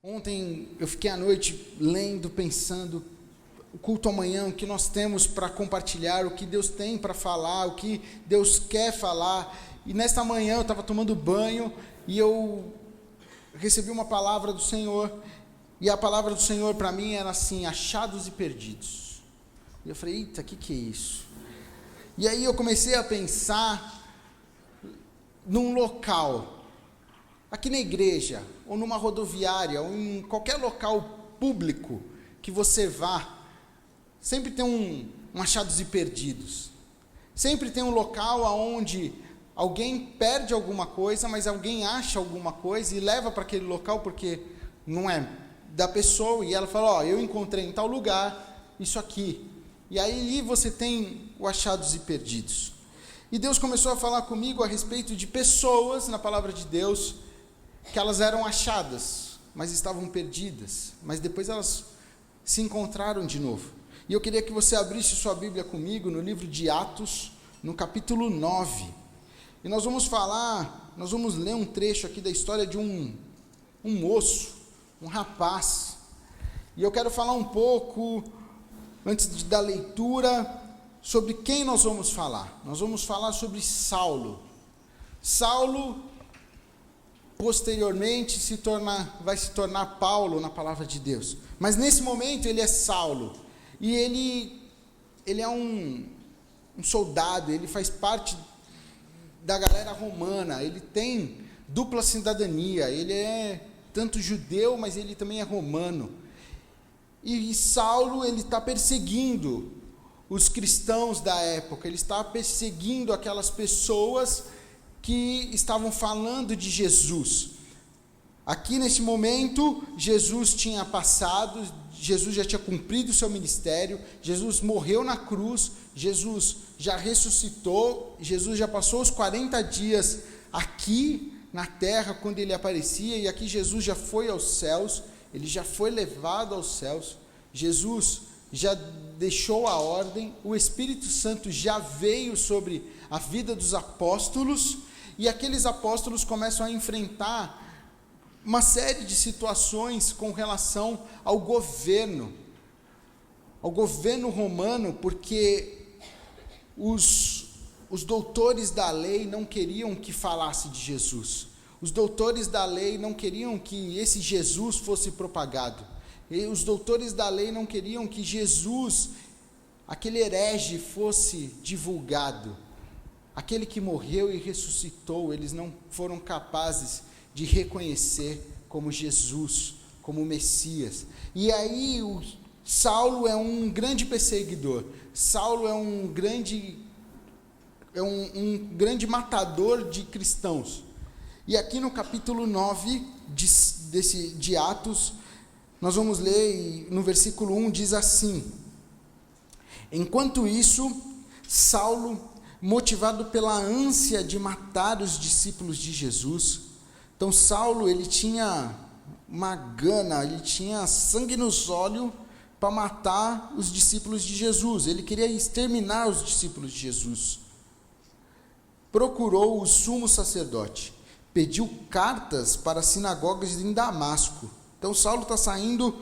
Ontem eu fiquei à noite lendo, pensando, o culto amanhã, o que nós temos para compartilhar, o que Deus tem para falar, o que Deus quer falar. E nesta manhã eu estava tomando banho e eu recebi uma palavra do Senhor. E a palavra do Senhor para mim era assim: achados e perdidos. E eu falei: eita, o que é isso? E aí eu comecei a pensar num local, aqui na igreja, ou numa rodoviária, ou em qualquer local público que você vá, sempre tem um achados e perdidos. Sempre tem um local onde alguém perde alguma coisa, mas alguém acha alguma coisa e leva para aquele local porque não é da pessoa, e ela fala: eu encontrei em tal lugar isso aqui. E aí você tem o achados e perdidos. E Deus começou a falar comigo a respeito de pessoas na palavra de Deus, que elas eram achadas, mas estavam perdidas, mas depois elas se encontraram de novo. E eu queria que você abrisse sua Bíblia comigo no livro de Atos, no capítulo 9. E nós vamos ler um trecho aqui da história de um moço, um rapaz. E eu quero falar um pouco, antes da leitura, sobre quem nós vamos falar. Nós vamos falar sobre Saulo. Saulo, posteriormente, vai se tornar Paulo na palavra de Deus. Mas nesse momento ele é Saulo. E ele é um soldado, ele faz parte da galera romana, ele tem dupla cidadania, ele é tanto judeu, mas ele também é romano. E Saulo, ele está perseguindo os cristãos da época, ele está perseguindo aquelas pessoas que estavam falando de Jesus. Aqui nesse momento, Jesus tinha passado, Jesus já tinha cumprido o seu ministério, Jesus morreu na cruz, Jesus já ressuscitou, Jesus já passou os 40 dias aqui na terra quando ele aparecia, e aqui Jesus já foi aos céus, ele já foi levado aos céus, Jesus já deixou a ordem, o Espírito Santo já veio sobre a vida dos apóstolos, e aqueles apóstolos começam a enfrentar uma série de situações com relação ao governo romano, porque os doutores da lei não queriam que falasse de Jesus, os doutores da lei não queriam que esse Jesus fosse propagado, e os doutores da lei não queriam que Jesus, aquele herege, fosse divulgado, aquele que morreu e ressuscitou, eles não foram capazes de reconhecer como Jesus, como Messias. E aí Saulo é um grande perseguidor, Saulo é um grande matador de cristãos. E aqui no capítulo 9 de Atos, nós vamos ler, e no versículo 1 diz assim: enquanto isso, Saulo, motivado pela ânsia de matar os discípulos de Jesus, então Saulo, ele tinha uma gana, ele tinha sangue nos olhos para matar os discípulos de Jesus, ele queria exterminar os discípulos de Jesus. Procurou o sumo sacerdote, pediu cartas para as sinagogas em Damasco. Então Saulo está saindo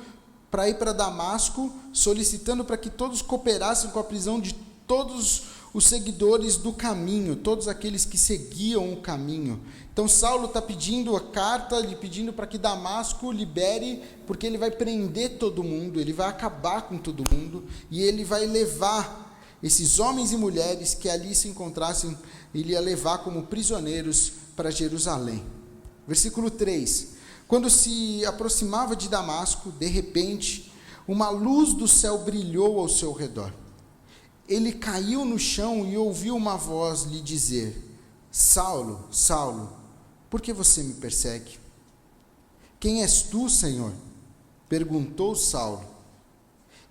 para ir para Damasco, solicitando para que todos cooperassem com a prisão de todos os seguidores do caminho, todos aqueles que seguiam o caminho. Então Saulo está pedindo a carta, lhe pedindo para que Damasco libere, porque ele vai prender todo mundo, ele vai acabar com todo mundo, e ele vai levar esses homens e mulheres que ali se encontrassem, ele ia levar como prisioneiros para Jerusalém. Versículo 3: quando se aproximava de Damasco, de repente, uma luz do céu brilhou ao seu redor. Ele caiu no chão e ouviu uma voz lhe dizer: Saulo, Saulo, por que você me persegue? Quem és tu, Senhor? Perguntou Saulo.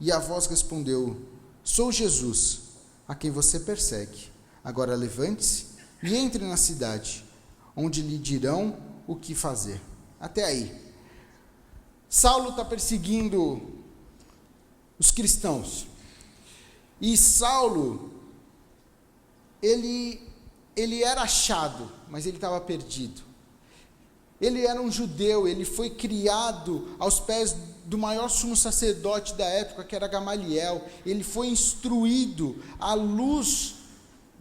E a voz respondeu: sou Jesus, a quem você persegue. Agora levante-se e entre na cidade, onde lhe dirão o que fazer. Até aí. Saulo está perseguindo os cristãos. E Saulo, ele era achado, mas ele estava perdido. ele era um judeu, ele foi criado aos pés do maior sumo sacerdote da época, que era Gamaliel. Ele foi instruído à luz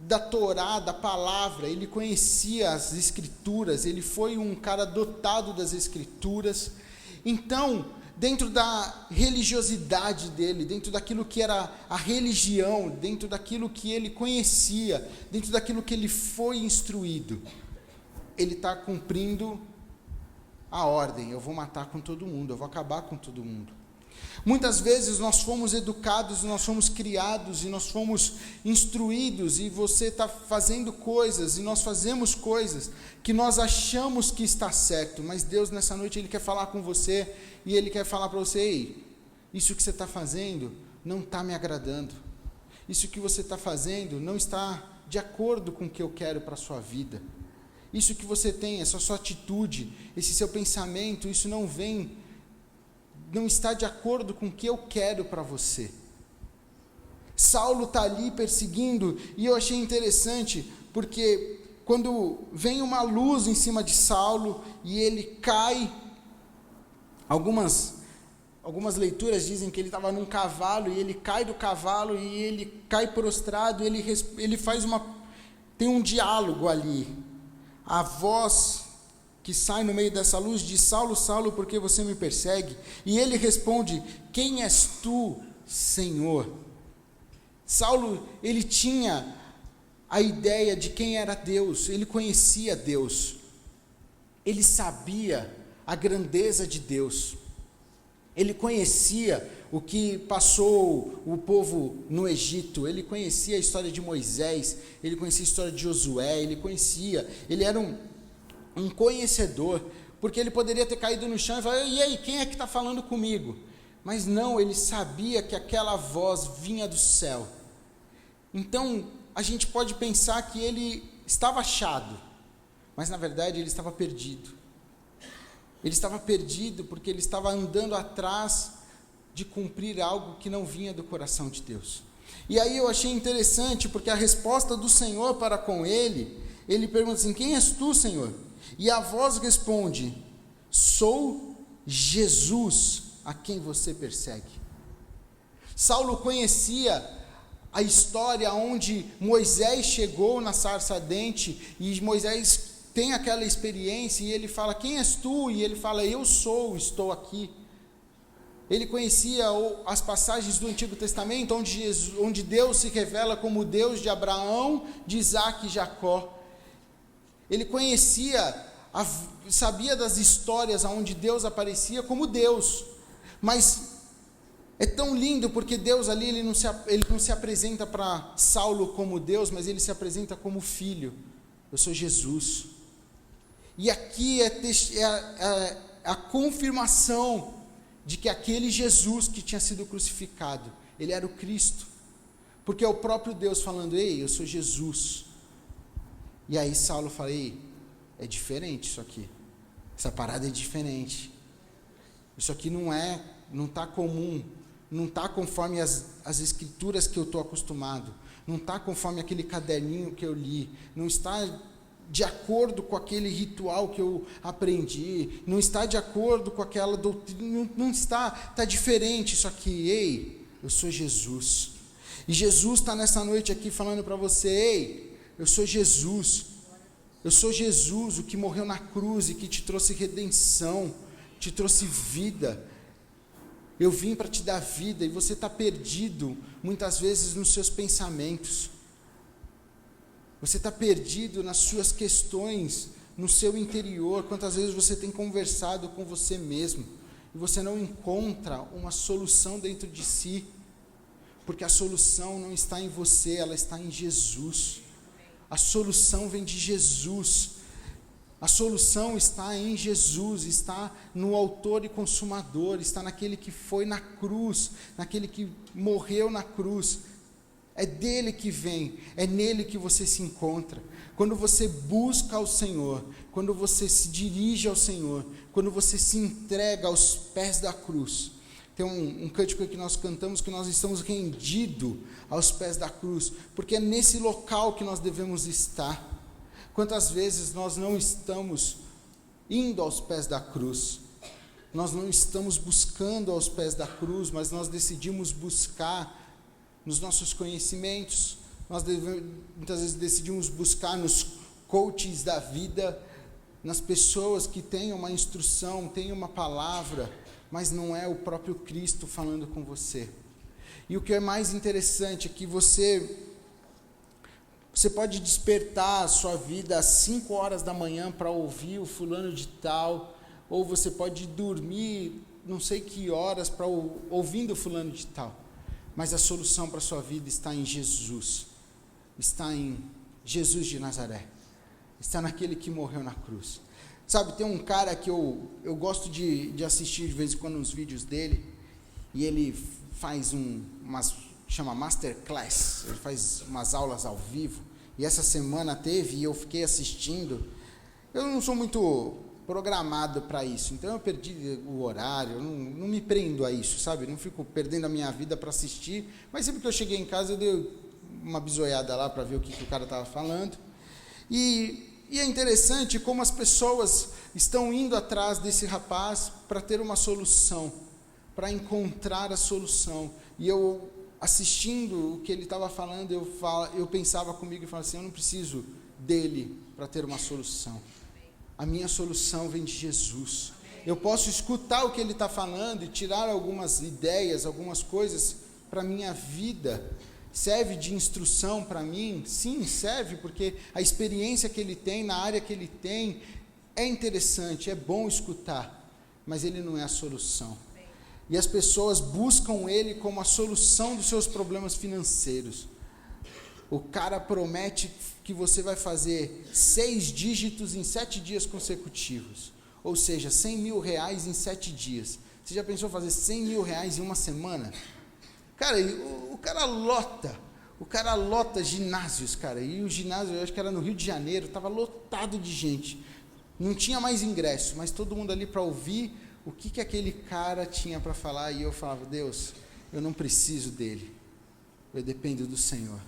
da Torá, da palavra. Ele conhecia as escrituras, ele foi um cara dotado das escrituras. Então, dentro da religiosidade dele, dentro daquilo que era a religião, dentro daquilo que ele conhecia, dentro daquilo que ele foi instruído, ele está cumprindo a ordem: eu vou matar com todo mundo, eu vou acabar com todo mundo. Muitas vezes nós fomos educados, nós fomos criados e nós fomos instruídos, e você está fazendo coisas, e nós fazemos coisas que nós achamos que está certo, mas Deus nessa noite Ele quer falar com você, e Ele quer falar para você: ei, isso que você está fazendo não está me agradando, isso que você está fazendo não está de acordo com o que eu quero para a sua vida. Isso que você tem, essa sua atitude, esse seu pensamento, isso não está de acordo com o que eu quero para você. Saulo está ali perseguindo, e eu achei interessante, porque quando vem uma luz em cima de Saulo, e ele cai, algumas leituras dizem que ele estava num cavalo, e ele cai do cavalo, e ele cai prostrado, ele tem um diálogo ali. A voz que sai no meio dessa luz diz: Saulo, Saulo, por que você me persegue? E ele responde: quem és tu, Senhor? Saulo, ele tinha a ideia de quem era Deus, ele conhecia Deus, ele sabia a grandeza de Deus, ele conhecia o que passou o povo no Egito, ele conhecia a história de Moisés, ele conhecia a história de Josué, ele era um conhecedor, porque ele poderia ter caído no chão e falar: e aí, quem é que está falando comigo? Mas não, ele sabia que aquela voz vinha do céu. Então, a gente pode pensar que ele estava achado, mas na verdade ele estava perdido. Ele estava perdido porque ele estava andando atrás de cumprir algo que não vinha do coração de Deus. E aí eu achei interessante, porque a resposta do Senhor para com ele pergunta assim: quem és tu, Senhor? E a voz responde: sou Jesus, a quem você persegue. Saulo conhecia a história onde Moisés chegou na sarça ardente, e Moisés tem aquela experiência, e ele fala: quem és tu? E ele fala: eu sou, estou aqui. Ele conhecia as passagens do Antigo Testamento, onde Deus se revela como o Deus de Abraão, de Isaac e Jacó. Ele sabia das histórias onde Deus aparecia como Deus, mas é tão lindo, porque Deus ali, ele não se apresenta para Saulo como Deus, mas ele se apresenta como filho. Eu sou Jesus. E aqui é a confirmação de que aquele Jesus que tinha sido crucificado, ele era o Cristo, porque é o próprio Deus falando: ei, eu sou Jesus. E aí Saulo fala: ei, é diferente isso aqui, essa parada é diferente, isso aqui não está comum, não está conforme as escrituras que eu estou acostumado, não está conforme aquele caderninho que eu li, não está de acordo com aquele ritual que eu aprendi, não está de acordo com aquela doutrina, não está diferente isso aqui. Ei, eu sou Jesus. E Jesus está nessa noite aqui falando para você: ei, eu sou Jesus. Eu sou Jesus, o que morreu na cruz e que te trouxe redenção, te trouxe vida. Eu vim para te dar vida, e você está perdido muitas vezes nos seus pensamentos. Você está perdido nas suas questões, no seu interior. Quantas vezes você tem conversado com você mesmo e você não encontra uma solução dentro de si, porque a solução não está em você, ela está em Jesus. A solução vem de Jesus. A solução está em Jesus, está no autor e consumador, está naquele que foi na cruz, naquele que morreu na cruz. É dele que vem, é nele que você se encontra. Quando você busca ao Senhor, quando você se dirige ao Senhor, quando você se entrega aos pés da cruz. Tem um cântico que nós cantamos, que nós estamos rendidos aos pés da cruz, porque é nesse local que nós devemos estar. Quantas vezes nós não estamos indo aos pés da cruz. Nós não estamos buscando aos pés da cruz, mas nós decidimos buscar nos nossos conhecimentos, muitas vezes decidimos buscar nos coaches da vida, nas pessoas que têm uma instrução, têm uma palavra, mas não é o próprio Cristo falando com você. E o que é mais interessante é que você pode despertar a sua vida às 5 horas da manhã para ouvir o fulano de tal, ou você pode dormir não sei que horas para ouvindo o fulano de tal, mas a solução para a sua vida está em Jesus, está em Jesus de Nazaré, está naquele que morreu na cruz. Sabe, tem um cara que eu gosto de assistir de vez em quando uns vídeos dele, e ele faz chama Masterclass, ele faz umas aulas ao vivo, e essa semana teve, e eu fiquei assistindo. Eu não sou muito programado para isso, então eu perdi o horário, eu não me prendo a isso, sabe, eu não fico perdendo a minha vida para assistir, mas sempre que eu cheguei em casa eu dei uma bisoiada lá para ver o que o cara estava falando, e é interessante como as pessoas estão indo atrás desse rapaz para ter uma solução, para encontrar a solução. E eu, assistindo o que ele estava falando, eu pensava comigo e falava assim, eu não preciso dele para ter uma solução. A minha solução vem de Jesus. Eu posso escutar o que ele está falando e tirar algumas ideias, algumas coisas para a minha vida. Serve de instrução para mim? Sim, serve, porque a experiência que ele tem, na área que ele tem, é interessante, é bom escutar, mas ele não é a solução. E as pessoas buscam ele como a solução dos seus problemas financeiros. O cara promete que você vai fazer 6 dígitos em 7 dias consecutivos, ou seja, 100 mil reais em 7 dias. Você já pensou fazer 100 mil reais em uma semana? Cara, o cara lota ginásios, cara, e o ginásio, eu acho que era no Rio de Janeiro, estava lotado de gente, não tinha mais ingresso, mas todo mundo ali para ouvir o que aquele cara tinha para falar, e eu falava, Deus, eu não preciso dele, eu dependo do Senhor,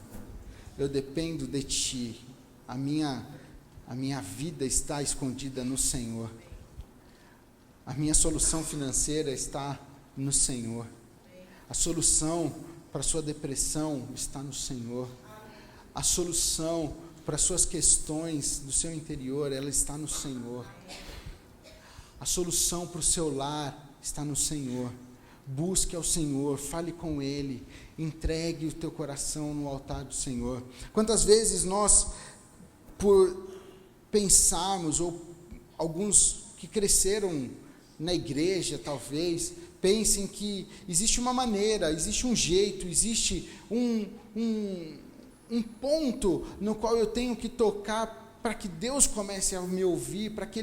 eu dependo de Ti, a minha vida está escondida no Senhor, a minha solução financeira está no Senhor, a solução para a sua depressão está no Senhor. A solução para as suas questões do seu interior, ela está no Senhor. A solução para o seu lar está no Senhor. Busque ao Senhor, fale com Ele, entregue o teu coração no altar do Senhor. Quantas vezes nós, por pensarmos, ou alguns que cresceram na igreja talvez, pensem que existe uma maneira, existe um jeito, existe um ponto no qual eu tenho que tocar para que Deus comece a me ouvir, para que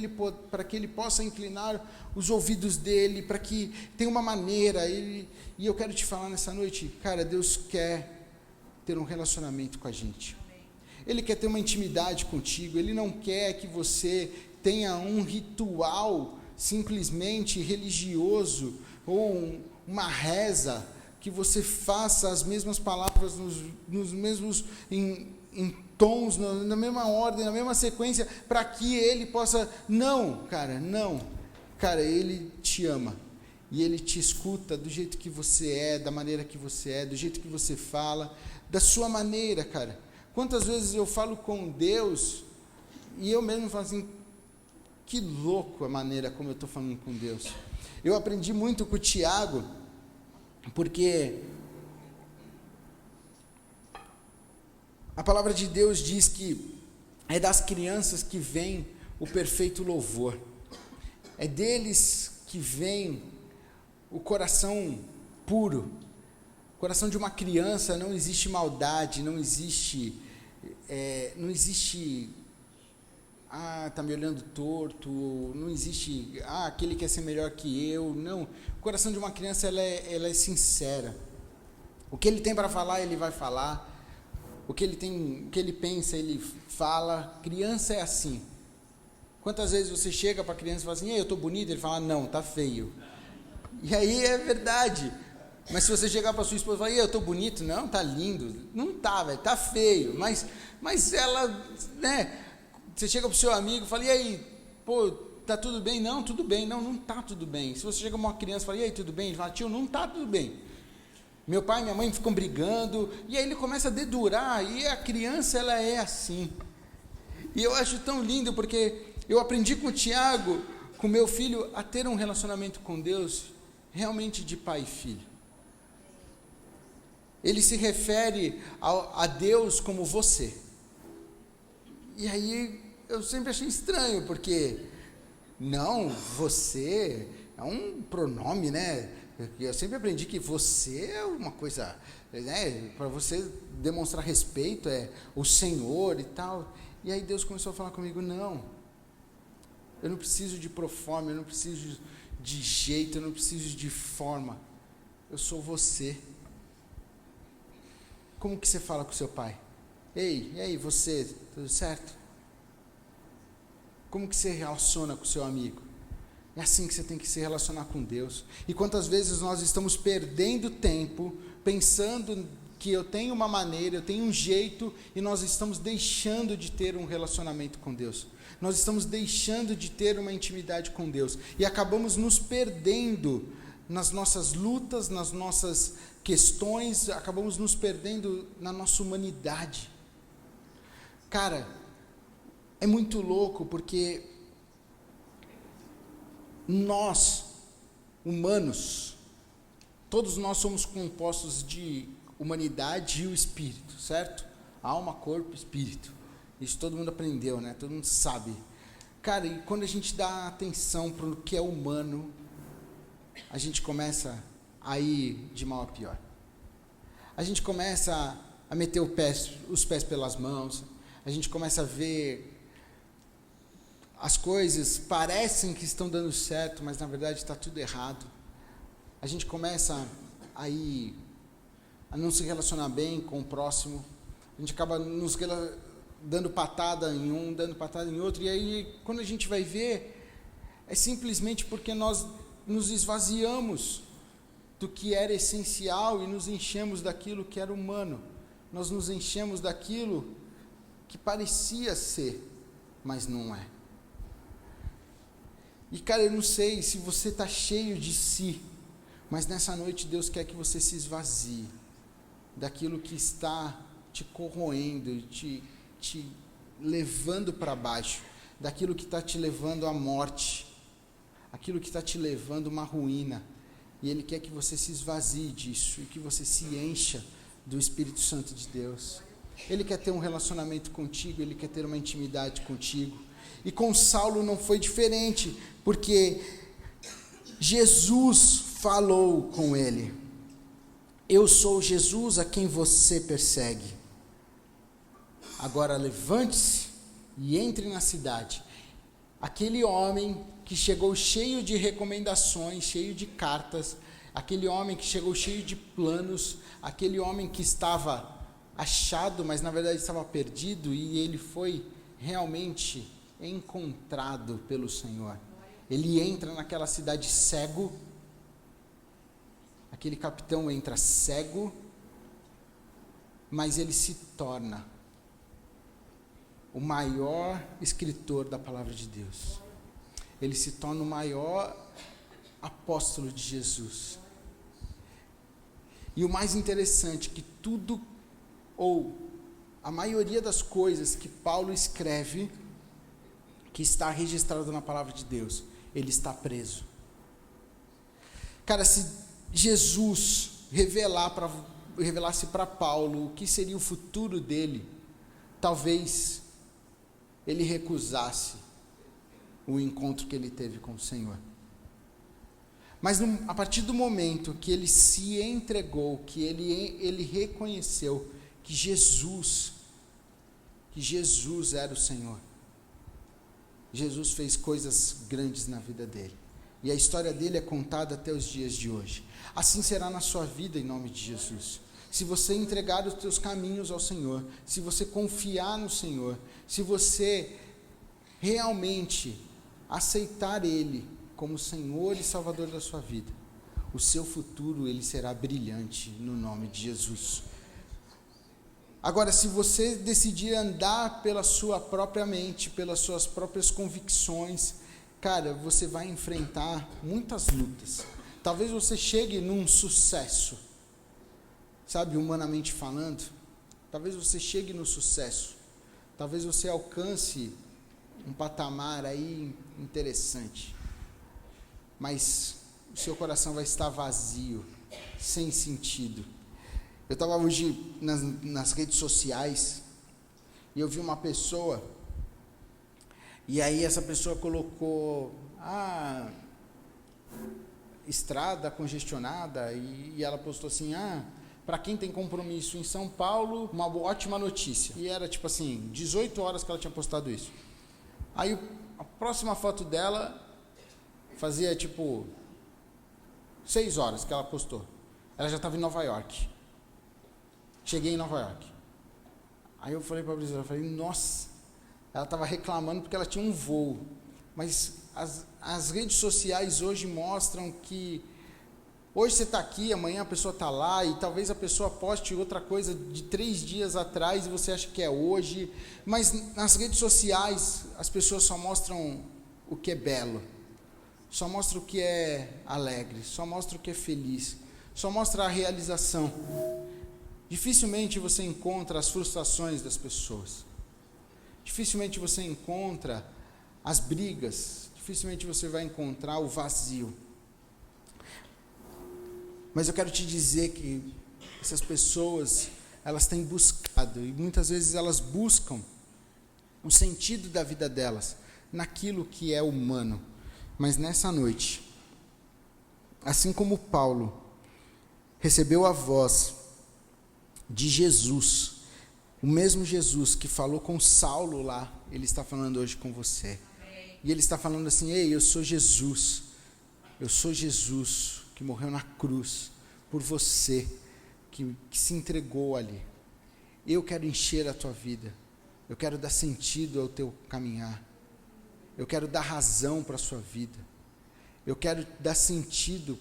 ele possa inclinar os ouvidos dele, para que tenha uma maneira. E eu quero te falar nessa noite, cara, Deus quer ter um relacionamento com a gente. Ele quer ter uma intimidade contigo, Ele não quer que você tenha um ritual simplesmente religioso, ou uma reza, que você faça as mesmas palavras nos mesmos em tons, na mesma ordem, na mesma sequência, para que Ele possa... Não, cara, Ele te ama, e Ele te escuta do jeito que você é, da maneira que você é, do jeito que você fala, da sua maneira, cara. Quantas vezes eu falo com Deus, e eu mesmo falo assim, que louco a maneira como eu estou falando com Deus. Eu aprendi muito com o Tiago, porque a palavra de Deus diz que é das crianças que vem o perfeito louvor, é deles que vem o coração puro. O coração de uma criança não existe maldade, não existe tá me olhando torto, não existe, aquele quer ser melhor que eu, não. O coração de uma criança, ela é sincera. O que ele tem para falar, ele vai falar. O que ele pensa, ele fala. Criança é assim. Quantas vezes você chega para a criança e fala assim, eu estou bonito? Ele fala, não, tá feio. E aí é verdade. Mas se você chegar para sua esposa e falar, eu estou bonito? Não, tá lindo. Não tá, velho, tá feio. Mas ela, né... Você chega para o seu amigo e fala, e aí, pô, tá tudo bem? Não, tudo bem. Não, não tá tudo bem. Se você chega uma criança e fala, e aí, tudo bem? Ele fala, tio, não tá tudo bem. Meu pai e minha mãe ficam brigando, e aí ele começa a dedurar, e a criança, ela é assim. E eu acho tão lindo, porque eu aprendi com o Tiago, com meu filho, a ter um relacionamento com Deus, realmente de pai e filho. Ele se refere a Deus como você. E aí, eu sempre achei estranho, porque, não, você é um pronome, né? Eu sempre aprendi que você é uma coisa, né? Para você demonstrar respeito, é o Senhor e tal. E aí Deus começou a falar comigo, não, eu não preciso de proforma, eu não preciso de jeito, eu não preciso de forma, eu sou você. Como que você fala com seu pai? Ei, e aí, você, tudo certo? Como que você relaciona com seu amigo? É assim que você tem que se relacionar com Deus. E quantas vezes nós estamos perdendo tempo, pensando que eu tenho uma maneira, eu tenho um jeito, e nós estamos deixando de ter um relacionamento com Deus. Nós estamos deixando de ter uma intimidade com Deus. E acabamos nos perdendo nas nossas lutas, nas nossas questões, acabamos nos perdendo na nossa humanidade. Cara, é muito louco, porque nós, humanos, todos nós somos compostos de humanidade e o espírito, certo? Alma, corpo, espírito. Isso todo mundo aprendeu, né? Todo mundo sabe. Cara, e quando a gente dá atenção para o que é humano, a gente começa a ir de mal a pior. A gente começa a meter os pés pelas mãos, a gente começa a ver as coisas parecem que estão dando certo, mas na verdade está tudo errado. A gente começa a não se relacionar bem com o próximo, a gente acaba dando patada em um, dando patada em outro, e aí quando a gente vai ver, é simplesmente porque nós nos esvaziamos do que era essencial e nos enchemos daquilo que era humano. Nós nos enchemos daquilo que parecia ser, mas não é. E cara, eu não sei se você está cheio de si, mas nessa noite Deus quer que você se esvazie daquilo que está te corroendo, te levando para baixo, daquilo que está te levando à morte, aquilo que está te levando a uma ruína. E Ele quer que você se esvazie disso e que você se encha do Espírito Santo de Deus. Ele quer ter um relacionamento contigo, Ele quer ter uma intimidade contigo. E com Saulo não foi diferente, porque Jesus falou com ele: eu sou Jesus a quem você persegue. Agora levante-se e entre na cidade. Aquele homem que chegou cheio de recomendações, cheio de cartas, aquele homem que chegou cheio de planos, aquele homem que estava achado, mas na verdade estava perdido, e ele foi realmente encontrado pelo Senhor. Ele entra naquela cidade cego, aquele capitão entra cego, mas ele se torna o maior escritor da palavra de Deus. Ele se torna o maior apóstolo de Jesus. E o mais interessante é que tudo, ou a maioria das coisas que Paulo escreve, que está registrado na palavra de Deus, ele está preso. Cara, se Jesus revelasse para Paulo o que seria o futuro dele, talvez ele recusasse o encontro que ele teve com o Senhor. Mas a partir do momento que ele se entregou, que ele reconheceu que Jesus era o Senhor, Jesus fez coisas grandes na vida dele. E a história dele é contada até os dias de hoje. Assim será na sua vida, em nome de Jesus. Se você entregar os teus caminhos ao Senhor, se você confiar no Senhor, se você realmente aceitar Ele como Senhor e Salvador da sua vida, o seu futuro ele será brilhante no nome de Jesus. Agora, se você decidir andar pela sua própria mente, pelas suas próprias convicções, cara, você vai enfrentar muitas lutas. Talvez você chegue num sucesso, sabe, humanamente falando. Talvez você chegue no sucesso. Talvez você alcance um patamar aí interessante. Mas o seu coração vai estar vazio, sem sentido. Eu estava hoje nas redes sociais e eu vi uma pessoa, e aí essa pessoa colocou estrada congestionada, e ela postou assim, para quem tem compromisso em São Paulo, uma ótima notícia. E era tipo assim, 18 horas que ela tinha postado isso. Aí a próxima foto dela fazia tipo 6 horas que ela postou. Ela já estava em Nova York. Cheguei em Nova York. Aí eu falei para a Brisa, eu falei, nossa, ela estava reclamando porque ela tinha um voo. Mas as redes sociais hoje mostram que hoje você está aqui, amanhã a pessoa está lá, e talvez a pessoa poste outra coisa de 3 dias atrás e você acha que é hoje. Mas nas redes sociais as pessoas só mostram o que é belo, só mostram o que é alegre, só mostram o que é feliz, só mostra a realização. Dificilmente você encontra as frustrações das pessoas. Dificilmente você encontra as brigas. Dificilmente você vai encontrar o vazio. Mas eu quero te dizer que essas pessoas, elas têm buscado, e muitas vezes elas buscam o sentido da vida delas naquilo que é humano. Mas nessa noite, assim como Paulo recebeu a voz de Jesus, o mesmo Jesus que falou com Saulo lá, ele está falando hoje com você. E ele está falando assim, ei, eu sou Jesus que morreu na cruz por você, que se entregou ali. Eu quero encher a tua vida, eu quero dar sentido ao teu caminhar, eu quero dar razão para a sua vida, eu quero dar sentido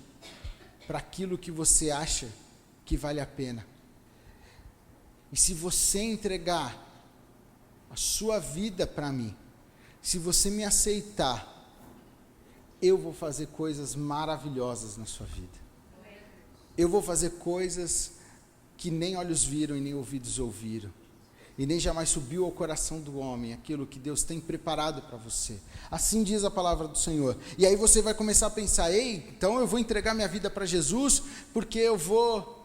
para aquilo que você acha que vale a pena. E se você entregar a sua vida para mim, se você me aceitar, eu vou fazer coisas maravilhosas na sua vida. Eu vou fazer coisas que nem olhos viram e nem ouvidos ouviram, e nem jamais subiu ao coração do homem aquilo que Deus tem preparado para você. Assim diz a palavra do Senhor. E aí você vai começar a pensar, ei, então eu vou entregar minha vida para Jesus, porque eu vou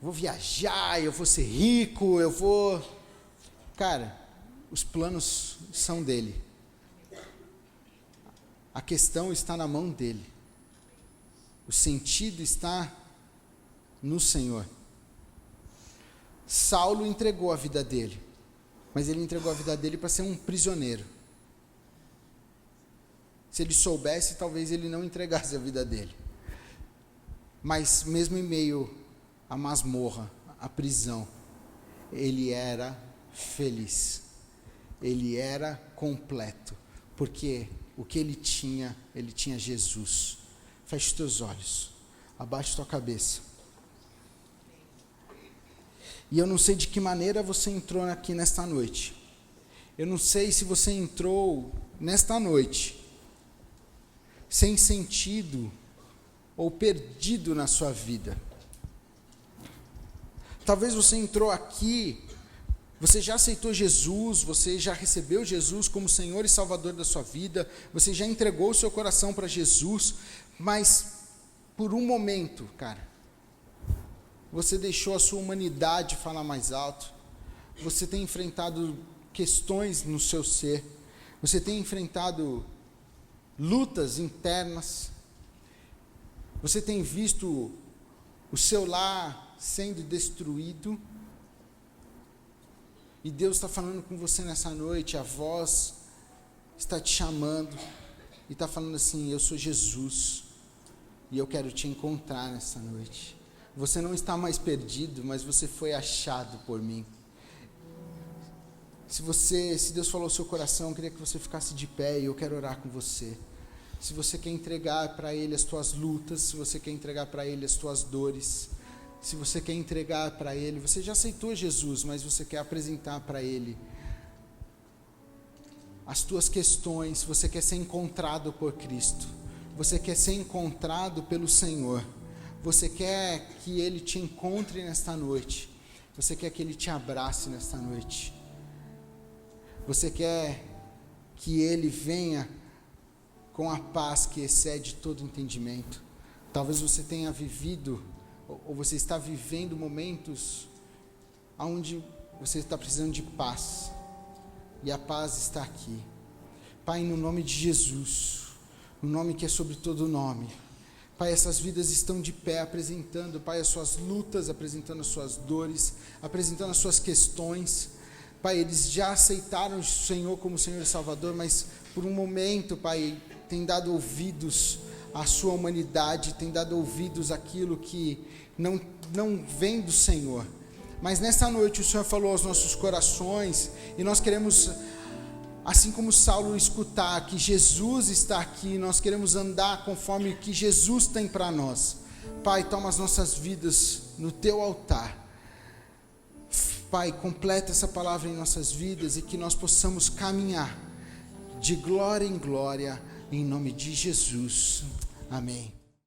viajar, eu vou ser rico, Cara, os planos são dele. A questão está na mão dele. O sentido está no Senhor. Saulo entregou a vida dele, mas ele entregou a vida dele para ser um prisioneiro. Se ele soubesse, talvez ele não entregasse a vida dele. Mas mesmo em meio à masmorra, à prisão, ele era feliz. Ele era completo, porque o que ele tinha Jesus. Feche teus olhos, abaixe tua cabeça. E eu não sei de que maneira você entrou aqui nesta noite. Eu não sei se você entrou nesta noite sem sentido ou perdido na sua vida. Talvez você entrou aqui, você já aceitou Jesus, você já recebeu Jesus como Senhor e Salvador da sua vida, você já entregou o seu coração para Jesus, mas por um momento, cara, você deixou a sua humanidade falar mais alto, você tem enfrentado questões no seu ser, você tem enfrentado lutas internas, você tem visto o seu lar sendo destruído, e Deus está falando com você nessa noite, a voz está te chamando, e está falando assim, eu sou Jesus, e eu quero te encontrar nessa noite. Você não está mais perdido, mas você foi achado por mim. Se Deus falou ao seu coração, eu queria que você ficasse de pé, e eu quero orar com você. Se você quer entregar para Ele as tuas lutas, se você quer entregar para Ele as tuas dores, se você quer entregar para Ele, você já aceitou Jesus, mas você quer apresentar para Ele as tuas questões, você quer ser encontrado por Cristo, você quer ser encontrado pelo Senhor, você quer que Ele te encontre nesta noite, você quer que Ele te abrace nesta noite, você quer que Ele venha com a paz que excede todo entendimento. Talvez você tenha vivido, ou você está vivendo momentos onde você está precisando de paz, e a paz está aqui. Pai, no nome de Jesus, no nome que é sobre todo nome, Pai, essas vidas estão de pé apresentando, Pai, as suas lutas, apresentando as suas dores, apresentando as suas questões. Pai, eles já aceitaram o Senhor como Senhor e Salvador, mas por um momento, Pai, tem dado ouvidos à sua humanidade, tem dado ouvidos àquilo que não vem do Senhor. Mas nesta noite o Senhor falou aos nossos corações, e nós queremos, assim como Saulo, escutar que Jesus está aqui. Nós queremos andar conforme o que Jesus tem para nós. Pai, toma as nossas vidas no teu altar. Pai, completa essa palavra em nossas vidas, e que nós possamos caminhar de glória em glória, em nome de Jesus. Amém.